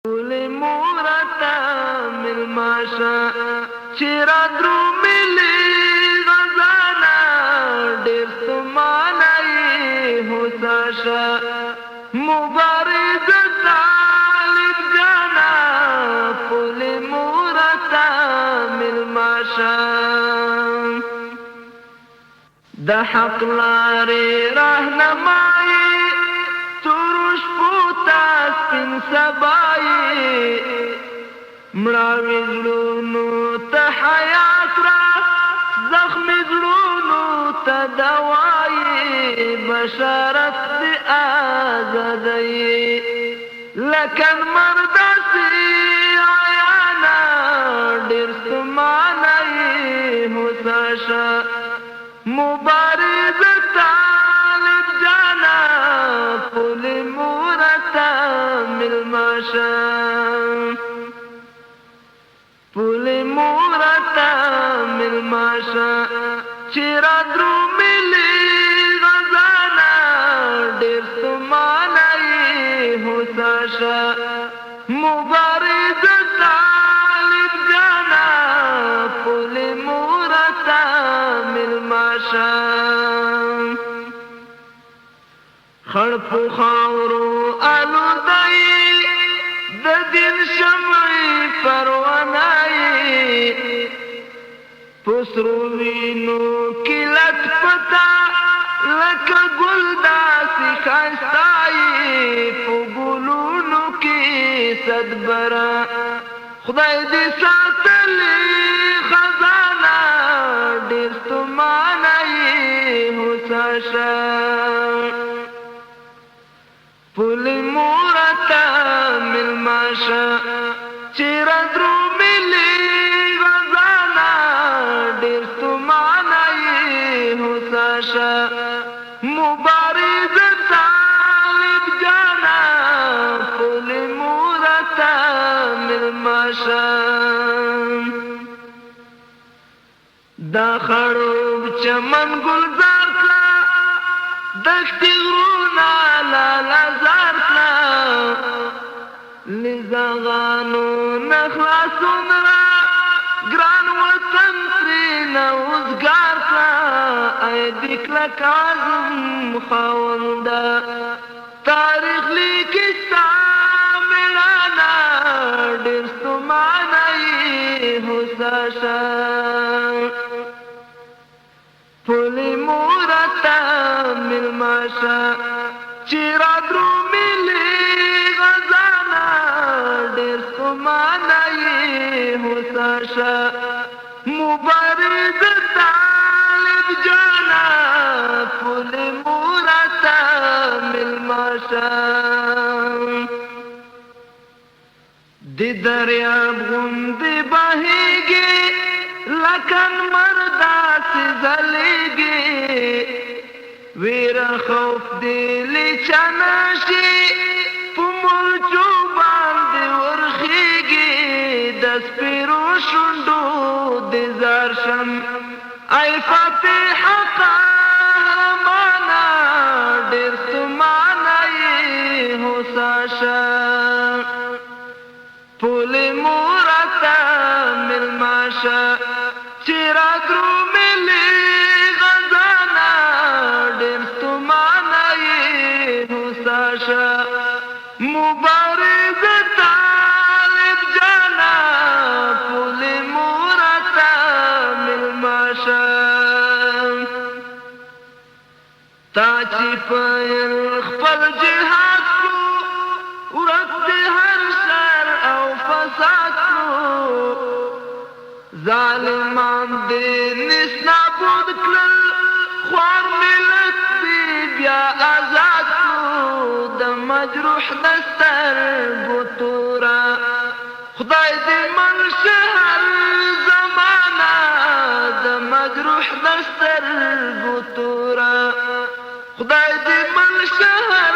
ولې مورته ملماشه چې را دروملې غزانه ډېر ستومانه یې هوساشه مبارز طالب جانا ولې مورته ملماشه د حق لارې راهنمایي تورش پوتا سپین سبایی مړاوي زړونو ته حیات را زخمي زړونو ته دوایي بشارت د آزادۍ لکن مرداسي عیانا ډېر ستومانه یې هوساشه مبارز طالب جانا ولې مورته ملماشه ولې مورته ملماشه چې را دروملې غزانه ډېر ستومانه یې هوساشه مبارز طالب جانا ولې مورته ملماشه خړ په خاورو آلودایي د دین شمعې پروانایي په سرو وینو کې لت پتا لکه ګل داسې ښایستایي په ګلونو کې صدبره خدای دې ساتلې خزانه ډېر ستومانه یې هوساشه ولې مورته ملماشه چې را دروملې غزانه ډېر ستومانه یې هوساشه مبارز طالب جانا ولې مورته ملماشه دا خړوب چمن ګلزار کړه دښتې غرونه لالزار کړه لزغانو نخلاصون را ګران وطن ترېنه وزګار کړه ای د کلک عزم خاونده تاریخ لیکي ستا مېړانه ډېر ستومانه یې هوساشه ولې مورته ملماشه چې را دروملې غزانه ډېر ستومانه یې هوساشه مبارز طالب جانا ولې مورته ملماشه د دریاب غوندې بهیږي لکن مرداسې ځلېږي ویره خوف دې لیچا نشي په مرچو باندې ورخېږي د سپېرو شونډو دې زار شم ای فاتحه قهرمانه ډېر ستومانه یې هوساشه ولې مورته ملماشه چې را دروملې غزانه ډېر ستومانه یې هوساشه مبارز طالب جانا ولې مورته ملماشه تا چې پیل خپل جهاد کړو ورک دې هر شر او فساد کړو ظالمان دې نس نابود کړل خوار ملت دې بیا آزاد کړو د مجروح د سترګو توره خدای دې منشه هر زمانه د مجروح د سترګو توره خدای دې منشه هر